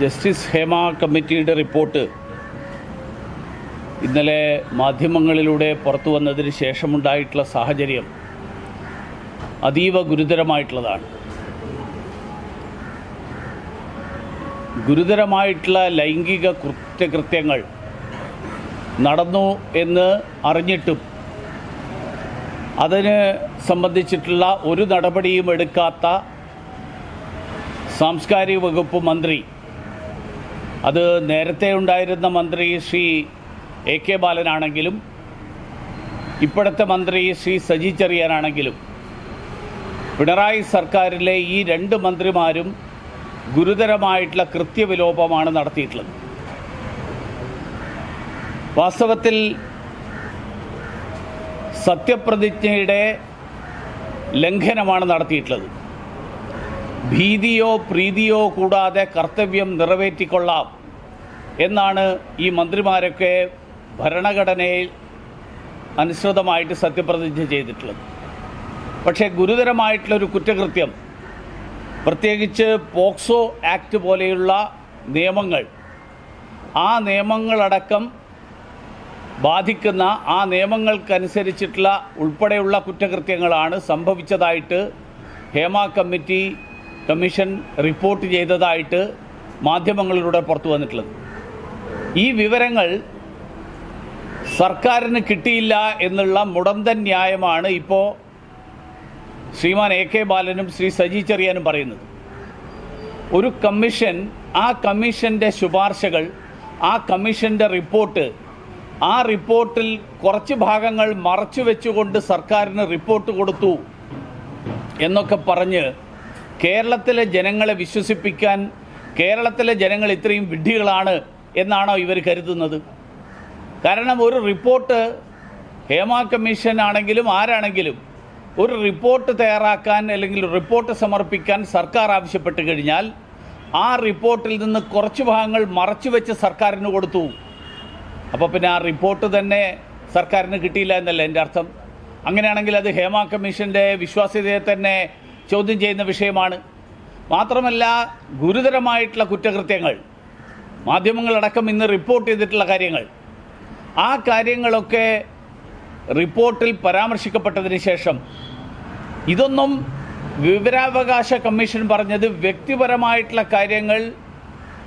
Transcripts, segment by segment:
Justice Hema കമ്മിറ്റിയുടെ report ഇന്നലെ മാധ്യമങ്ങളിലൂടെ പുറത്തു വന്നതിന് ശേഷമുണ്ടായിട്ടുള്ള സാഹചര്യം അതീവ ഗുരുതരമായിട്ടുള്ളതാണ്. ഗുരുതരമായിട്ടുള്ള ലൈംഗിക കുറ്റകൃത്യങ്ങൾ നടന്നു എന്ന് അറിഞ്ഞിട്ടും അതിന് സംബന്ധിച്ചിട്ടുള്ള ഒരു നടപടിയും എടുക്കാത്ത സാംസ്കാരിക വകുപ്പ് മന്ത്രി, അത് നേരത്തെ ഉണ്ടായിരുന്ന മന്ത്രി ശ്രീ AK ബാലനാണെങ്കിലും ഇപ്പോഴത്തെ മന്ത്രി ശ്രീ സജി ചെറിയാനാണെങ്കിലും പിണറായി സർക്കാരിലെ ഈ രണ്ട് മന്ത്രിമാരും ഗുരുതരമായിട്ടുള്ള കൃത്യവിലോപമാണ് നടത്തിയിട്ടുള്ളത്. വാസ്തവത്തിൽ സത്യപ്രതിജ്ഞയുടെ ലംഘനമാണ് നടത്തിയിട്ടുള്ളത്. ഭീതിയോ പ്രീതിയോ കൂടാതെ കർത്തവ്യം നിറവേറ്റിക്കൊള്ളാം എന്നാണ് ഈ മന്ത്രിമാരൊക്കെ ഭരണഘടനയിൽ അനുസൃതമായിട്ട് സത്യപ്രതിജ്ഞ ചെയ്തിട്ടുള്ളത്. പക്ഷേ ഗുരുതരമായിട്ടുള്ളൊരു കുറ്റകൃത്യം, പ്രത്യേകിച്ച് പോക്സോ ആക്ട് പോലെയുള്ള നിയമങ്ങൾ, ആ നിയമങ്ങളടക്കം ബാധിക്കുന്ന ആ നിയമങ്ങൾക്കനുസരിച്ചിട്ടുള്ള ഉൾപ്പെടെയുള്ള കുറ്റകൃത്യങ്ങളാണ് സംഭവിച്ചതായിട്ട് ഹേമ കമ്മീഷൻ റിപ്പോർട്ട് ചെയ്തതായിട്ട് മാധ്യമങ്ങളിലൂടെ പുറത്തു വന്നിട്ടുള്ളത്. ഈ വിവരങ്ങൾ സർക്കാരിന് കിട്ടിയില്ല എന്നുള്ള മുടന്തൻ ന്യായമാണ് ഇപ്പോൾ ശ്രീമാൻ AK ബാലനും ശ്രീ സജി ചെറിയാനും പറയുന്നത്. ഒരു കമ്മീഷൻ, ആ കമ്മീഷൻ്റെ ശുപാർശകൾ, ആ കമ്മീഷൻ്റെ റിപ്പോർട്ട്, ആ റിപ്പോർട്ടിൽ കുറച്ച് ഭാഗങ്ങൾ മറച്ചു വെച്ചുകൊണ്ട് സർക്കാരിന് റിപ്പോർട്ട് കൊടുത്തു എന്നൊക്കെ പറഞ്ഞ് കേരളത്തിലെ ജനങ്ങളെ വിശ്വസിപ്പിക്കാൻ കേരളത്തിലെ ജനങ്ങൾ ഇത്രയും വിഡ്ഢികളാണ് എന്നാണോ ഇവർ കരുതുന്നത്? കാരണം ഒരു റിപ്പോർട്ട്, ഹേമ കമ്മീഷൻ ആണെങ്കിലും ആരാണെങ്കിലും ഒരു റിപ്പോർട്ട് തയ്യാറാക്കാൻ അല്ലെങ്കിൽ റിപ്പോർട്ട് സമർപ്പിക്കാൻ സർക്കാർ ആവശ്യപ്പെട്ട് കഴിഞ്ഞാൽ ആ റിപ്പോർട്ടിൽ നിന്ന് കുറച്ച് ഭാഗങ്ങൾ മറച്ചു വെച്ച് സർക്കാരിന് കൊടുത്തു. അപ്പോൾ പിന്നെ ആ റിപ്പോർട്ട് തന്നെ സർക്കാരിന് കിട്ടിയില്ല എന്നല്ല എൻ്റെ അർത്ഥം. അങ്ങനെയാണെങ്കിൽ അത് ഹേമ കമ്മീഷൻ്റെ വിശ്വാസ്യതയെ തന്നെ ചോദ്യം ചെയ്യുന്ന വിഷയമാണ്. മാത്രമല്ല, ഗുരുതരമായിട്ടുള്ള കുറ്റകൃത്യങ്ങൾ, മാധ്യമങ്ങളടക്കം ഇന്ന് റിപ്പോർട്ട് ചെയ്തിട്ടുള്ള കാര്യങ്ങൾ, ആ കാര്യങ്ങളൊക്കെ റിപ്പോർട്ടിൽ പരാമർശിക്കപ്പെട്ടതിന് ശേഷം ഇതൊന്നും വിവരാവകാശ കമ്മീഷൻ പറഞ്ഞത് വ്യക്തിപരമായിട്ടുള്ള കാര്യങ്ങൾ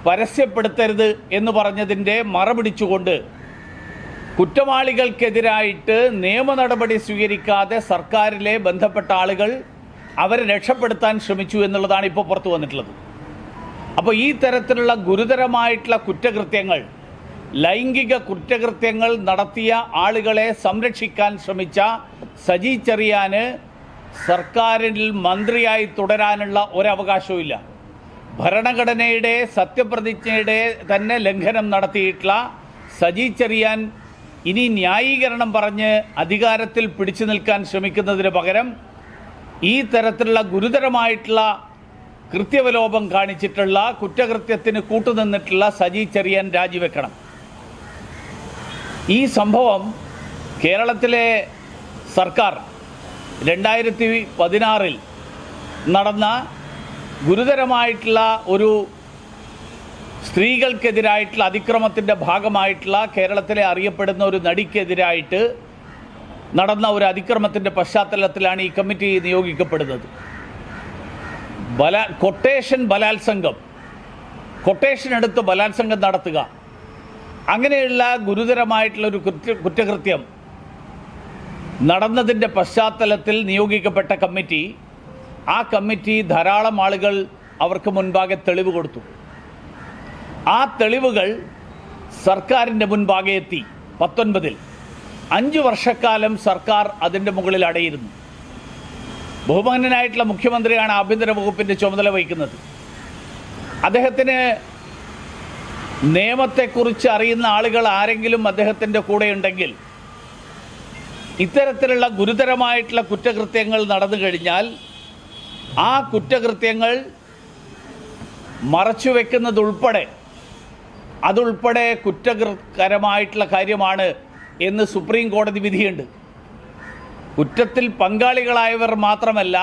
പരസ്യപ്പെടുത്തരുത് എന്ന് പറഞ്ഞതിൻ്റെ മറപിടിച്ചുകൊണ്ട് കുറ്റവാളികൾക്കെതിരായിട്ട് നിയമ നടപടി സ്വീകരിക്കാതെ സർക്കാരിലെ ബന്ധപ്പെട്ട ആളുകൾ അവരെ രക്ഷപ്പെടുത്താൻ ശ്രമിച്ചു എന്നുള്ളതാണ് ഇപ്പോൾ പുറത്തു വന്നിട്ടുള്ളത്. അപ്പോൾ ഈ തരത്തിലുള്ള ഗുരുതരമായിട്ടുള്ള കുറ്റകൃത്യങ്ങൾ, ലൈംഗിക കുറ്റകൃത്യങ്ങൾ നടത്തിയ ആളുകളെ സംരക്ഷിക്കാൻ ശ്രമിച്ച സജി ചെറിയാന് സർക്കാരിൽ മന്ത്രിയായി തുടരാനുള്ള ഒരവകാശവും ഇല്ല. ഭരണഘടനയുടെ സത്യപ്രതിജ്ഞയുടെ തന്നെ ലംഘനം നടത്തിയിട്ടുള്ള സജി ചെറിയാൻ ഇനി ന്യായീകരണം പറഞ്ഞ് അധികാരത്തിൽ പിടിച്ചു നിൽക്കാൻ ശ്രമിക്കുന്നതിന് പകരം ഈ തരത്തിലുള്ള ഗുരുതരമായിട്ടുള്ള കൃത്യവിലോപം കാണിച്ചിട്ടുള്ള കുറ്റകൃത്യത്തിന് കൂട്ടുനിന്നിട്ടുള്ള സജി ചെറിയാൻ രാജിവെക്കണം. ഈ സംഭവം കേരളത്തിലെ സർക്കാർ 2016 നടന്ന ഗുരുതരമായിട്ടുള്ള ഒരു സ്ത്രീകൾക്കെതിരായിട്ടുള്ള അതിക്രമത്തിൻ്റെ ഭാഗമായിട്ടുള്ള കേരളത്തിലെ അറിയപ്പെടുന്ന ഒരു നടിക്കെതിരായിട്ട് നടന്ന ഒരു അതിക്രമത്തിൻ്റെ പശ്ചാത്തലത്തിലാണ് ഈ കമ്മിറ്റി നിയോഗിക്കപ്പെടുന്നത്. ബലാത്സംഗം, കൊട്ടേഷൻ എടുത്ത് ബലാത്സംഗം നടത്തുക, അങ്ങനെയുള്ള ഗുരുതരമായിട്ടുള്ളൊരു കുറ്റകൃത്യം നടന്നതിൻ്റെ പശ്ചാത്തലത്തിൽ നിയോഗിക്കപ്പെട്ട കമ്മിറ്റി, ആ കമ്മിറ്റി ധാരാളം ആളുകൾ അവർക്ക് മുൻപാകെ തെളിവ് കൊടുത്തു. ആ തെളിവുകൾ സർക്കാരിൻ്റെ മുൻപാകെ എത്തി. 19 5 വർഷക്കാലം സർക്കാർ അതിൻ്റെ മുകളിൽ അടയിരുന്നു. ബഹുമാന്യനായിട്ടുള്ള മുഖ്യമന്ത്രിയാണ് ആഭ്യന്തര വകുപ്പിൻ്റെ ചുമതല വഹിക്കുന്നത്. അദ്ദേഹത്തിന് നിയമത്തെക്കുറിച്ച് അറിയുന്ന ആളുകൾ ആരെങ്കിലും അദ്ദേഹത്തിൻ്റെ കൂടെയുണ്ടെങ്കിൽ ഇത്തരത്തിലുള്ള ഗുരുതരമായിട്ടുള്ള കുറ്റകൃത്യങ്ങൾ നടന്നു കഴിഞ്ഞാൽ ആ കുറ്റകൃത്യങ്ങൾ മറച്ചുവെക്കുന്നതുൾപ്പെടെ അതുൾപ്പെടെ കുറ്റകരമായിട്ടുള്ള കാര്യമാണ് എന്ന് സുപ്രീം കോടതി വിധിയുണ്ട്. കുറ്റത്തിൽ പങ്കാളികളായവർ മാത്രമല്ല,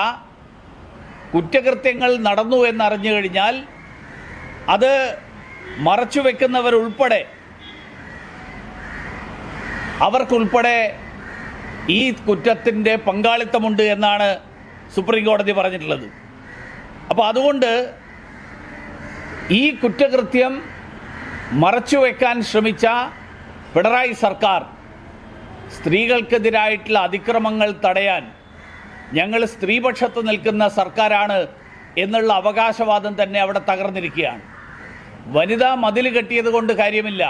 കുറ്റകൃത്യങ്ങൾ നടന്നു എന്നറിഞ്ഞു കഴിഞ്ഞാൽ അത് മറച്ചുവെക്കുന്നവരുൾപ്പെടെ അവർക്കുൾപ്പെടെ ഈ കുറ്റത്തിൻ്റെ പങ്കാളിത്തമുണ്ട് എന്നാണ് സുപ്രീം കോടതി പറഞ്ഞിട്ടുള്ളത്. അപ്പോൾ അതുകൊണ്ട് ഈ കുറ്റകൃത്യം മറച്ചുവെക്കാൻ ശ്രമിച്ച പിണറായി സർക്കാർ സ്ത്രീകൾക്കെതിരായിട്ടുള്ള അതിക്രമങ്ങൾ തടയാൻ ഞങ്ങൾ സ്ത്രീപക്ഷത്ത് നിൽക്കുന്ന സർക്കാരാണ് എന്നുള്ള അവകാശവാദം തന്നെ അവിടെ തകർന്നിരിക്കുകയാണ്. വനിതാ മതിൽ കെട്ടിയത് കൊണ്ട് കാര്യമില്ല.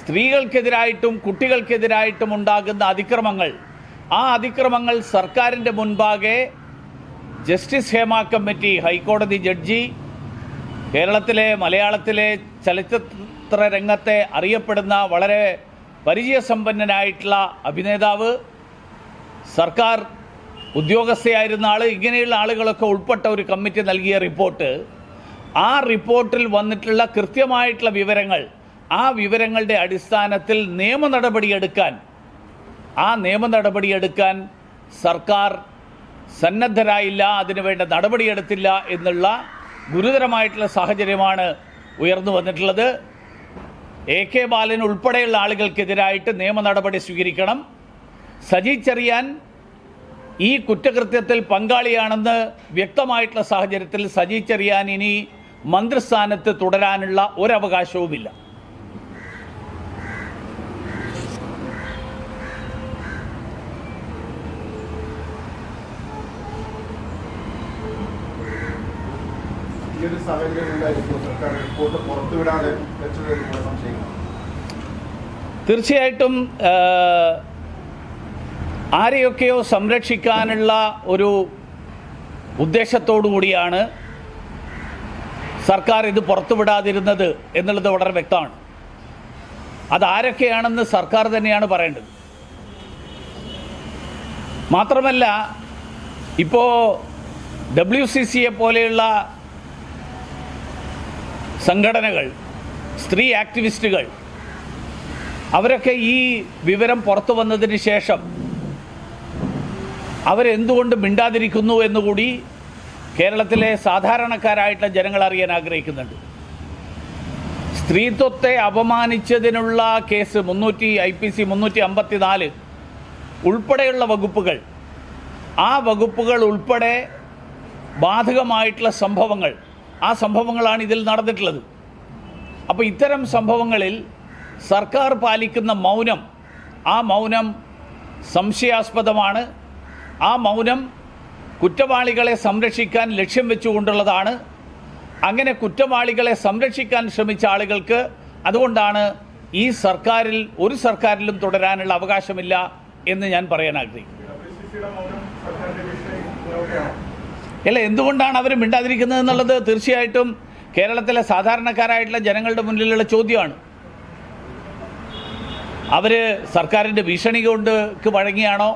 സ്ത്രീകൾക്കെതിരായിട്ടും കുട്ടികൾക്കെതിരായിട്ടും ഉണ്ടാകുന്ന അതിക്രമങ്ങൾ, ആ അതിക്രമങ്ങൾ സർക്കാരിൻ്റെ മുൻപാകെ ജസ്റ്റിസ് ഹേമ കമ്മിറ്റി, ഹൈക്കോടതി ജഡ്ജി, കേരളത്തിലെ മലയാളത്തിലെ ചലച്ചിത്ര രംഗത്തെ അറിയപ്പെടുന്ന വളരെ പരിചയസമ്പന്നനായിട്ടുള്ള അഭിനേതാവ്, സർക്കാർ ഉദ്യോഗസ്ഥയായിരുന്ന ആൾ, ഇങ്ങനെയുള്ള ആളുകളൊക്കെ ഉൾപ്പെട്ട ഒരു കമ്മിറ്റി നൽകിയ റിപ്പോർട്ട്, ആ റിപ്പോർട്ടിൽ വന്നിട്ടുള്ള കൃത്യമായിട്ടുള്ള വിവരങ്ങൾ, ആ വിവരങ്ങളുടെ അടിസ്ഥാനത്തിൽ നിയമ നടപടിയെടുക്കാൻ സർക്കാർ സന്നദ്ധരായില്ല, അതിനുവേണ്ട നടപടിയെടുത്തില്ല എന്നുള്ള ഗുരുതരമായിട്ടുള്ള സാഹചര്യമാണ് ഉയർന്നു വന്നിട്ടുള്ളത്. AK ബാലൻ ഉൾപ്പെടെയുള്ള ആളുകൾക്കെതിരായിട്ട് നിയമ നടപടി സ്വീകരിക്കണം. സജി ചെറിയാൻ ഈ കുറ്റകൃത്യത്തിൽ പങ്കാളിയാണെന്ന് വ്യക്തമായിട്ടുള്ള സാഹചര്യത്തിൽ സജി ചെറിയാൻ ഇനി മന്ത്രിസ്ഥാനത്ത് തുടരാനുള്ള ഒരവകാശവുമില്ല. തീർച്ചയായിട്ടും ആരെയൊക്കെയോ സംരക്ഷിക്കാനുള്ള ഒരു ഉദ്ദേശത്തോടു കൂടിയാണ് സർക്കാർ ഇത് പുറത്തുവിടാതിരുന്നത് എന്നുള്ളത് വളരെ വ്യക്തമാണ്. അതാരൊക്കെയാണെന്ന് സർക്കാർ തന്നെയാണ് പറയേണ്ടത്. മാത്രമല്ല, ഇപ്പോൾ WCCയെ പോലെയുള്ള സംഘടനകൾ, സ്ത്രീ ആക്ടിവിസ്റ്റുകൾ, അവരൊക്കെ ഈ വിവരം പുറത്തു വന്നതിന് ശേഷം അവരെന്തുകൊണ്ട് മിണ്ടാതിരിക്കുന്നു എന്നുകൂടി കേരളത്തിലെ സാധാരണക്കാരായിട്ടുള്ള ജനങ്ങൾ അറിയാൻ ആഗ്രഹിക്കുന്നുണ്ട്. സ്ത്രീത്വത്തെ അപമാനിച്ചതിനുള്ള കേസ് IPC 354 ഉൾപ്പെടെയുള്ള വകുപ്പുകൾ, ആ വകുപ്പുകൾ ഉൾപ്പെടെ ബാധകമായിട്ടുള്ള സംഭവങ്ങൾ, ആ സംഭവങ്ങളാണ് ഇതിൽ നടന്നിട്ടുള്ളത്. അപ്പോൾ ഇത്തരം സംഭവങ്ങളിൽ സർക്കാർ പാലിക്കുന്ന മൗനം, ആ മൗനം സംശയാസ്പദമാണ്. ആ മൗനം കുറ്റവാളികളെ സംരക്ഷിക്കാൻ ലക്ഷ്യം വെച്ചുകൊണ്ടുള്ളതാണ്. അങ്ങനെ കുറ്റവാളികളെ സംരക്ഷിക്കാൻ ശ്രമിച്ച ആളുകൾക്ക് അതുകൊണ്ടാണ് ഈ സർക്കാരിൽ ഒരു സർക്കാരിലും തുടരാനുള്ള അവകാശമില്ല എന്ന് ഞാൻ പറയാൻ ആഗ്രഹിക്കുന്നു. അല്ല, എന്തുകൊണ്ടാണ് അവർ മിണ്ടാതിരിക്കുന്നത് എന്നുള്ളത് തീർച്ചയായിട്ടും കേരളത്തിലെ സാധാരണക്കാരായിട്ടുള്ള ജനങ്ങളുടെ മുന്നിലുള്ള ചോദ്യമാണ്. അവർ സർക്കാരിൻ്റെ ഭീഷണി കൊണ്ട് വഴങ്ങിയാണോ,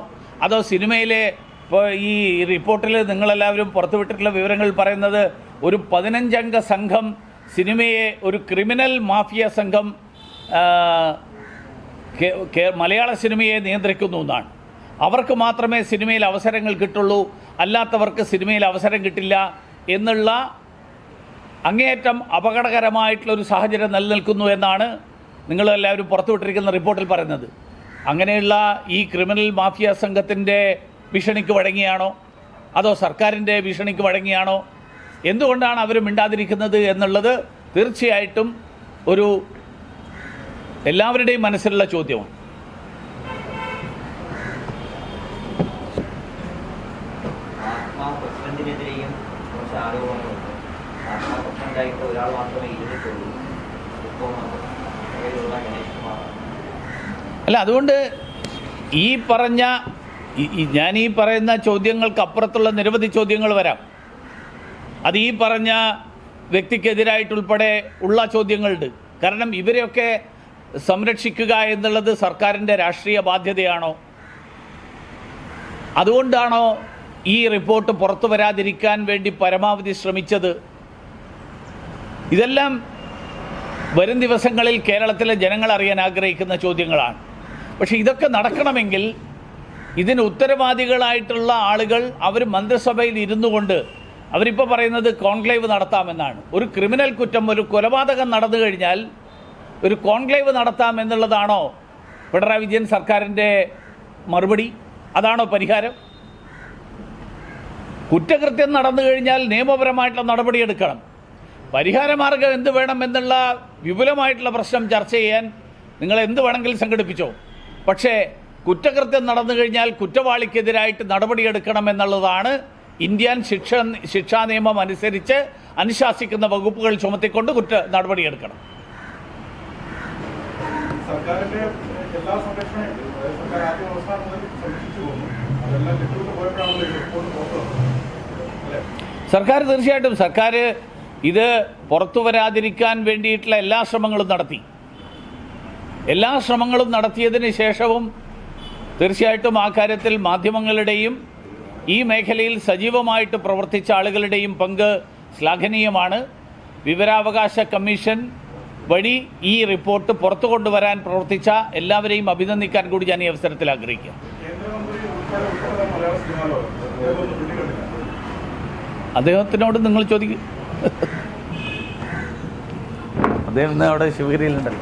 അതോ സിനിമയിലെ ഇപ്പോൾ ഈ റിപ്പോർട്ടിൽ നിങ്ങളെല്ലാവരും പുറത്തുവിട്ടിട്ടുള്ള വിവരങ്ങൾ പറയുന്നത് ഒരു 15 അംഗ സംഘം സിനിമയെ, ഒരു ക്രിമിനൽ മാഫിയ സംഘം മലയാള സിനിമയെ നിയന്ത്രിക്കുന്നു എന്നാണ്. അവർക്ക് മാത്രമേ സിനിമയിൽ അവസരങ്ങൾ കിട്ടുള്ളൂ, അല്ലാത്തവർക്ക് സിനിമയിൽ അവസരം കിട്ടില്ല എന്നുള്ള അങ്ങേയറ്റം അപകടകരമായിട്ടുള്ളൊരു സാഹചര്യം നിലനിൽക്കുന്നു എന്നാണ് നിങ്ങളെല്ലാവരും പുറത്തുവിട്ടിരിക്കുന്ന റിപ്പോർട്ടിൽ പറയുന്നത്. അങ്ങനെയുള്ള ഈ ക്രിമിനൽ മാഫിയ സംഘത്തിൻ്റെ ഭീഷണിക്ക് വഴങ്ങിയാണോ, അതോ സർക്കാരിൻ്റെ ഭീഷണിക്ക് വഴങ്ങിയാണോ, എന്തുകൊണ്ടാണ് അവർ മിണ്ടാതിരിക്കുന്നത് എന്നുള്ളത് തീർച്ചയായിട്ടും ഒരു എല്ലാവരുടെയും മനസ്സിലുള്ള ചോദ്യമാണ്. അല്ല, അതുകൊണ്ട് ഞാൻ ഈ പറയുന്ന ചോദ്യങ്ങൾക്ക് അപ്പുറത്തുള്ള നിരവധി ചോദ്യങ്ങൾ വരാം. അത് ഈ പറഞ്ഞ വ്യക്തിക്കെതിരായിട്ടുൾപ്പെടെ ഉള്ള ചോദ്യങ്ങളുണ്ട്. കാരണം ഇവരെയൊക്കെ സംരക്ഷിക്കുക എന്നുള്ളത് സർക്കാരിൻ്റെ രാഷ്ട്രീയ ബാധ്യതയാണോ? അതുകൊണ്ടാണോ ഈ റിപ്പോർട്ട് പുറത്തു വരാതിരിക്കാൻ വേണ്ടി പരമാവധി ശ്രമിച്ചത്? ഇതെല്ലാം വരും ദിവസങ്ങളിൽ കേരളത്തിലെ ജനങ്ങൾ അറിയാൻ ആഗ്രഹിക്കുന്ന ചോദ്യങ്ങളാണ്. പക്ഷേ ഇതൊക്കെ നടക്കണമെങ്കിൽ ഇതിന് ഉത്തരവാദികളായിട്ടുള്ള ആളുകൾ അവർ മന്ത്രിസഭയിൽ ഇരുന്നു കൊണ്ട് അവരിപ്പോൾ പറയുന്നത് കോൺക്ലേവ് നടത്താമെന്നാണ്. ഒരു ക്രിമിനൽ കുറ്റം, ഒരു കൊലപാതകം നടന്നു കഴിഞ്ഞാൽ ഒരു കോൺക്ലേവ് നടത്താം എന്നുള്ളതാണോ പിണറായി വിജയൻ സർക്കാരിൻ്റെ മറുപടി? അതാണോ പരിഹാരം? കുറ്റകൃത്യം നടന്നു കഴിഞ്ഞാൽ നിയമപരമായിട്ടുള്ള നടപടിയെടുക്കണം. പരിഹാരമാർഗം എന്ത് വേണം എന്നുള്ള വിപുലമായിട്ടുള്ള പ്രശ്നം ചർച്ച ചെയ്യാൻ നിങ്ങൾ എന്ത് വേണമെങ്കിലും സംഘടിപ്പിച്ചോ. പക്ഷേ കുറ്റകൃത്യം നടന്നു കഴിഞ്ഞാൽ കുറ്റവാളിക്കെതിരായിട്ട് നടപടിയെടുക്കണം എന്നുള്ളതാണ് ഇന്ത്യൻ ശിക്ഷാ നിയമം അനുസരിച്ച് അനുശാസിക്കുന്ന വകുപ്പുകൾ ചുമത്തിക്കൊണ്ട് നടപടിയെടുക്കണം. സർക്കാർ തീർച്ചയായിട്ടും ഇത് പുറത്തു വരാതിരിക്കാൻ വേണ്ടിയിട്ടുള്ള എല്ലാ ശ്രമങ്ങളും നടത്തിയതിന് ശേഷവും തീർച്ചയായിട്ടും ആ കാര്യത്തിൽ മാധ്യമങ്ങളുടെയും ഈ മേഖലയിൽ സജീവമായിട്ട് പ്രവർത്തിച്ച ആളുകളുടെയും പങ്ക് ശ്ലാഘനീയമാണ്. വിവരാവകാശ കമ്മീഷൻ വഴി ഈ റിപ്പോർട്ട് പുറത്തു കൊണ്ടുവരാൻ പ്രവർത്തിച്ച എല്ലാവരെയും അഭിനന്ദിക്കാൻ കൂടി ഞാൻ ഈ അവസരത്തിൽ ആഗ്രഹിക്കാം. അദ്ദേഹത്തിനോട് നിങ്ങൾ ചോദിക്കും. അദ്ദേഹം അവിടെ ശിവഗിരിയിലുണ്ടല്ലോ.